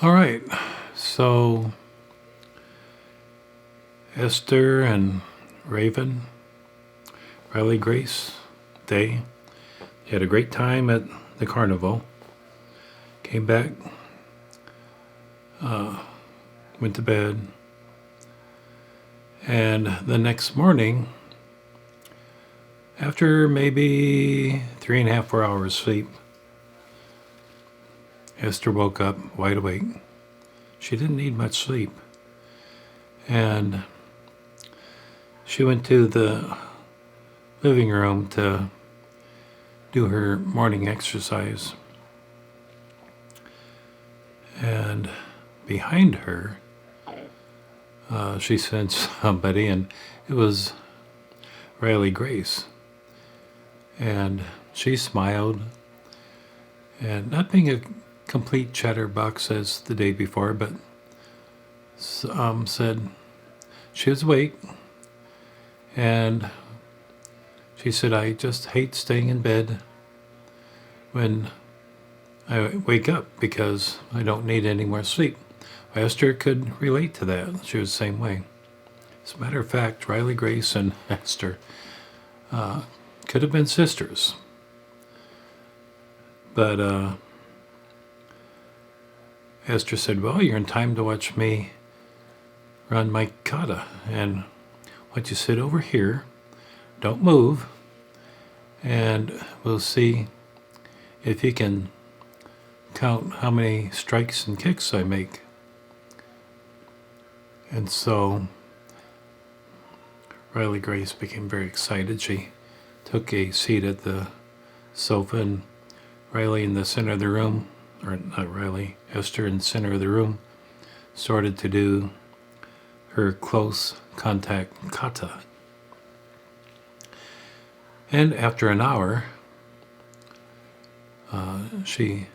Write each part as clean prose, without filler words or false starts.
All right. So Esther and Raven, Riley Grace, they had a great time at the carnival. Came back, went to bed, and the next morning, after maybe 3.5, 4 hours sleep, Esther woke up wide awake. She didn't need much sleep. And she went to the living room to do her morning exercise. And behind her, she sensed somebody, and it was Riley Grace. And she smiled, and not being a complete chatterbox as the day before, but said she was awake, and she said, "I just hate staying in bed when I wake up because I don't need any more sleep." Esther could relate to that. She was the same way. As a matter of fact, Riley Grace and Esther could have been sisters. But Esther said, "Well, you're in time to watch me run my kata. And why don't you sit over here, don't move, and we'll see if you can count how many strikes and kicks I make." And so Riley Grace became very excited. She took a seat at the sofa, and Riley in the center of the room, or not Riley, Esther in the center of the room, started to do her close contact kata. And after an hour, she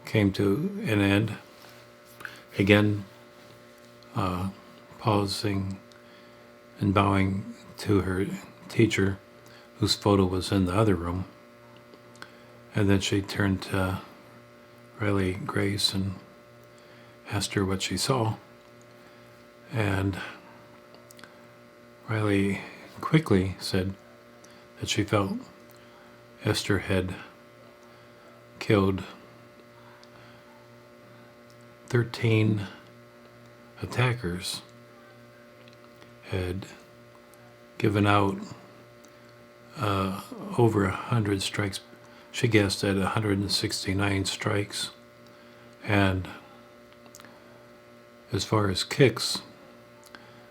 came to an end, again pausing and bowing to her teacher, whose photo was in the other room. And then she turned to Riley Grace and asked her what she saw. And Riley quickly said that she felt Esther had killed 13 attackers, had given out over 100 strikes. She guessed at 169 strikes. And as far as kicks,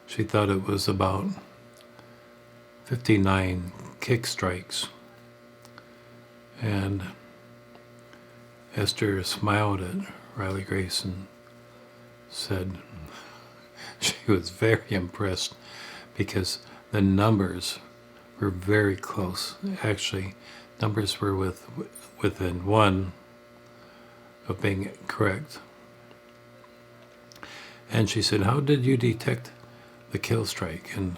she thought it was about 59 kick strikes. And Esther smiled at Riley Grace and said she was very impressed because the numbers were very close. Actually, numbers were within one of being correct. And she said, "How did you detect the kill strike?" And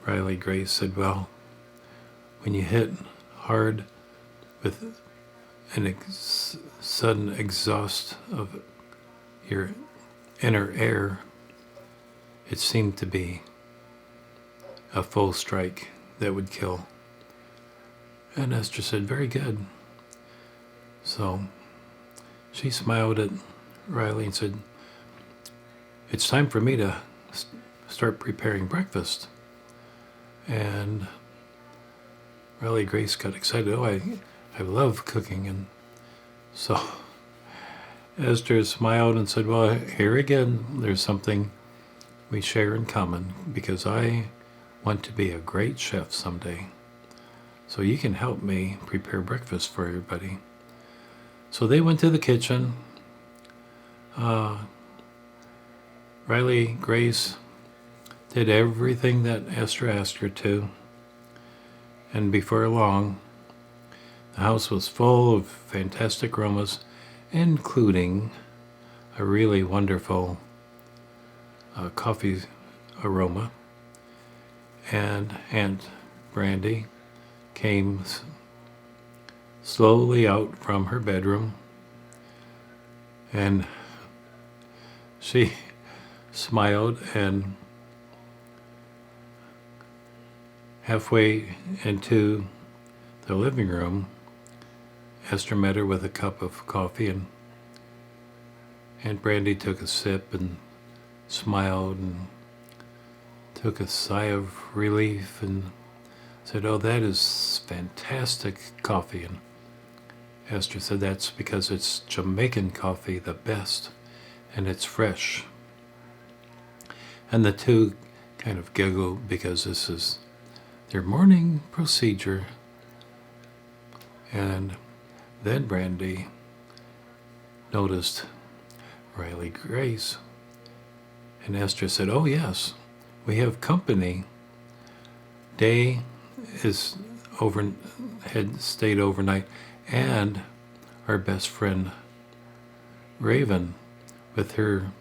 Riley Grace said, "Well, when you hit hard with an sudden exhaust of your inner air, it seemed to be a full strike that would kill." And Esther said, "Very good." So she smiled at Riley and said, "It's time for me to start preparing breakfast." And Riley Grace got excited. "Oh, I love cooking." And so Esther smiled and said, "Well, here again, there's something we share in common, because I want to be a great chef someday. So you can help me prepare breakfast for everybody." So they went to the kitchen. Riley Grace did everything that Esther asked her to. And before long, the house was full of fantastic aromas, including a really wonderful coffee aroma. And Aunt Brandy came slowly out from her bedroom, and she smiled, and halfway into the living room, Ester met her with a cup of coffee, and Brandy took a sip and smiled and took a sigh of relief and said, "Oh, that is fantastic coffee." And Ester said, "That's because it's Jamaican coffee, the best, and it's fresh." And the two kind of giggled because this is their morning procedure. And then Brandy noticed Riley Grace. And Ester said, "Oh, yes, we have company. Day had stayed overnight, and our best friend Raven with her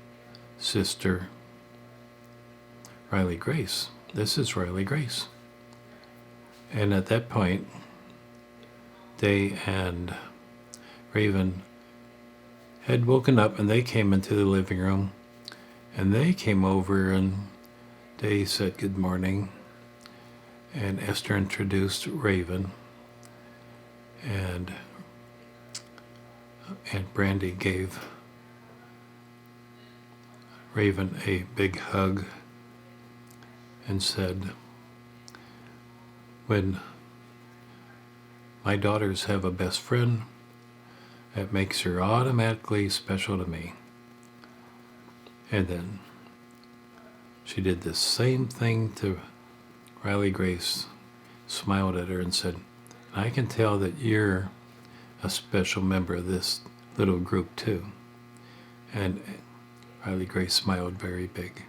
sister Riley Grace. This is Riley Grace." And at that point, Day and Raven had woken up, and they came into the living room, and they came over, and Day said good morning, and Ester introduced Raven, and Brandy gave Raven a big hug and said, "When my daughters have a best friend, that makes her automatically special to me." And then she did the same thing to Riley Grace, smiled at her and said, "I can tell that you're a special member of this little group too." And Riley Grace smiled very big.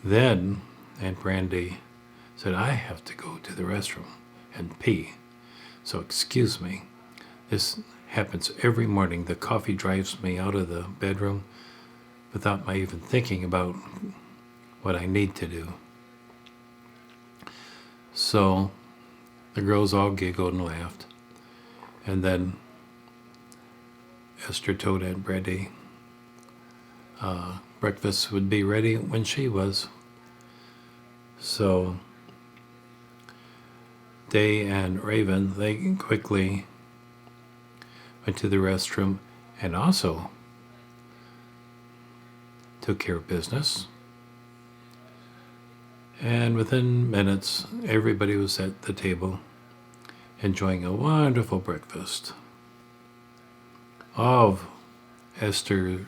Then Aunt Brandy said, "I have to go to the restroom and pee, so excuse me. This happens every morning. The coffee drives me out of the bedroom without my even thinking about what I need to do." So the girls all giggled and laughed. And then Ester told Aunt Brandy breakfast would be ready when she was. So Day and Raven, they quickly went to the restroom and also took care of business. And within minutes, everybody was at the table enjoying a wonderful breakfast. All of Ester's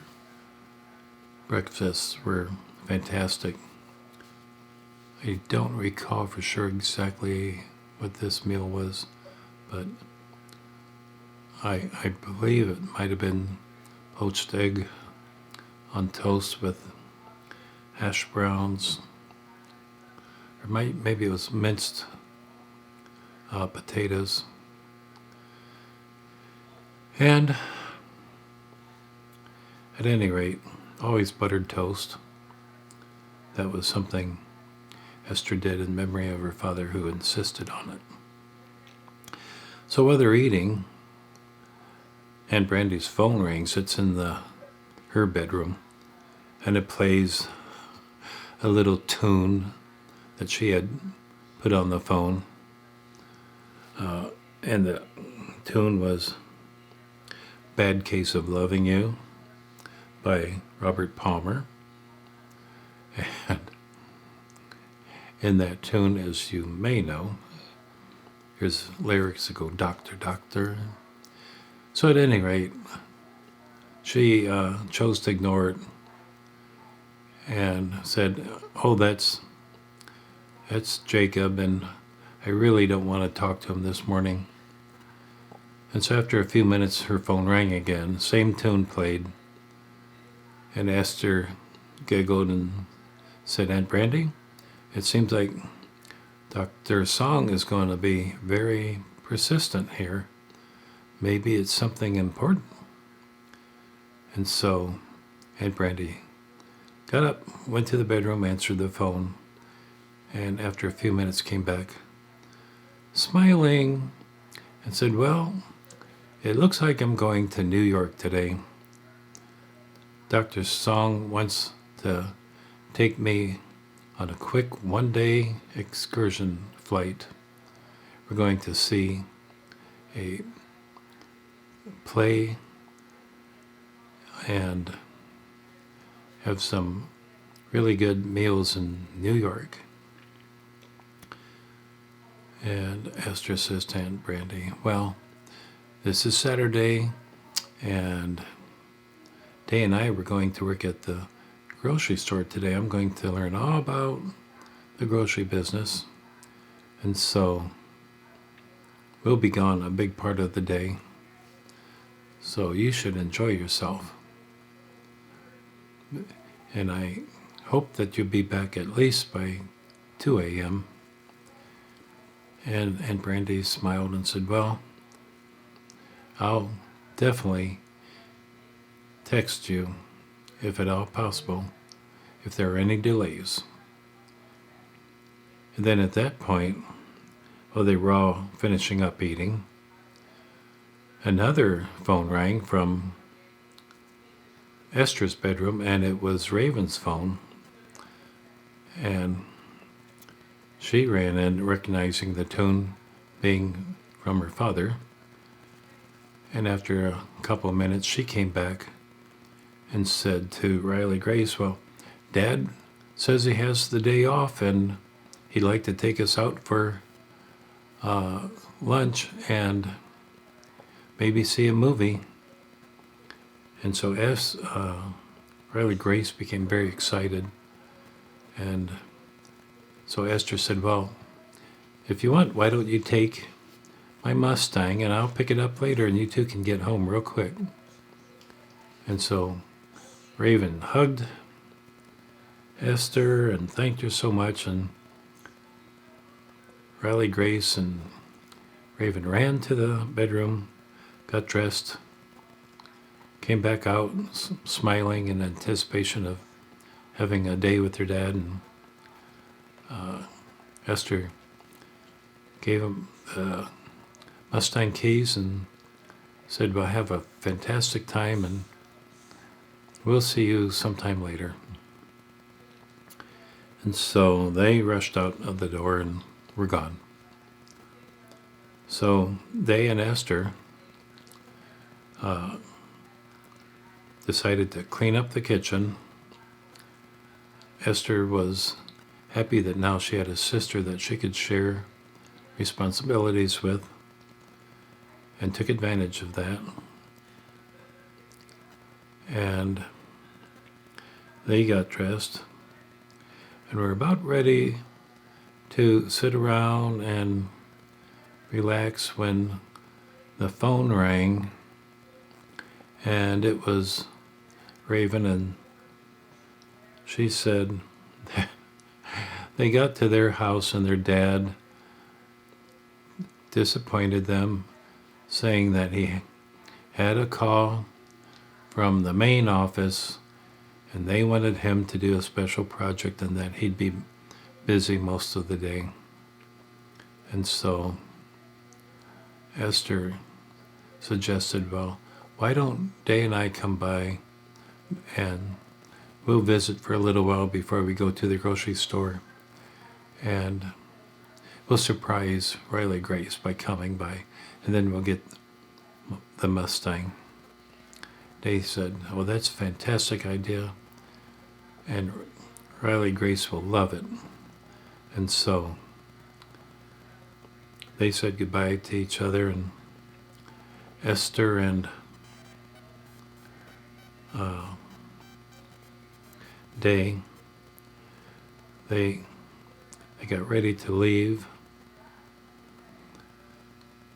breakfasts were fantastic. I don't recall for sure exactly what this meal was, but I believe it might have been poached egg on toast with hash browns, or maybe it was minced potatoes, and at any rate, always buttered toast. That was something Ester did in memory of her father, who insisted on it. So while they're eating, Aunt Brandy's phone rings. It's in her bedroom, and it plays a little tune that she had put on the phone. And the tune was "Bad Case of Loving You" by Robert Palmer. And in that tune, as you may know, there's lyrics that go, "Doctor, doctor." So at any rate, she chose to ignore it and said, "Oh, that's Jacob, and I really don't want to talk to him this morning." And so after a few minutes, her phone rang again. Same tune played. And Esther giggled and said, "Aunt Brandy, it seems like Dr. Song is going to be very persistent here. Maybe it's something important." And so Aunt Brandy got up, went to the bedroom, answered the phone, and after a few minutes came back, smiling and said, well, it looks like I'm going to New York today. Dr. Song wants to take me on a quick one-day excursion flight. We're going to see a play and have some really good meals in New York. And Ester says to Aunt Brandy, well, this is Saturday, and Day and I were going to work at the grocery store today. I'm going to learn all about the grocery business, and so we'll be gone a big part of the day, so you should enjoy yourself. And I hope that you'll be back at least by 2 a.m. And Brandy smiled and said, well, I'll definitely text you, if at all possible, if there are any delays. And then at that point, while they were all finishing up eating, another phone rang from Esther's bedroom, and it was Raven's phone. And she ran in, recognizing the tone being from her father. And after a couple of minutes, she came back and said to Riley Grace, well, Dad says he has the day off and he'd like to take us out for lunch and maybe see a movie. And so Riley Grace became very excited. And so Esther said, well, if you want, why don't you take my Mustang and I'll pick it up later and you two can get home real quick. And so Raven hugged Esther and thanked her so much, and Riley Grace and Raven ran to the bedroom, got dressed, came back out smiling in anticipation of having a day with her dad. And Esther gave him the Mustang keys and said, well, have a fantastic time and we'll see you sometime later. And so they rushed out of the door and were gone. So they and Esther decided to clean up the kitchen. Esther was happy that now she had a sister that she could share responsibilities with, and took advantage of that. And they got dressed and were about ready to sit around and relax when the phone rang, and it was Raven, and she said they got to their house and their dad disappointed them, saying that he had a call from the main office and they wanted him to do a special project and that he'd be busy most of the day. And so Esther suggested, well, why don't Day and I come by and we'll visit for a little while before we go to the grocery store, and we'll surprise Riley Grace by coming by, and then we'll get the Mustang. Day said, oh, that's a fantastic idea, and Riley Grace will love it. And so they said goodbye to each other, and Esther and Day, they got ready to leave.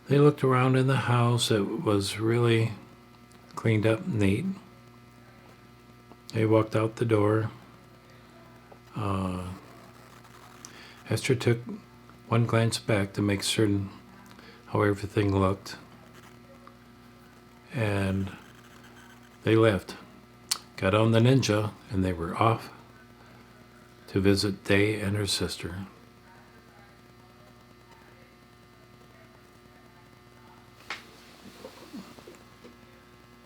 They looked around in the house. It was really cleaned up and neat. They walked out the door. Esther took one glance back to make certain how everything looked, and they left, got on the Ninja, and they were off to visit Day and her sister.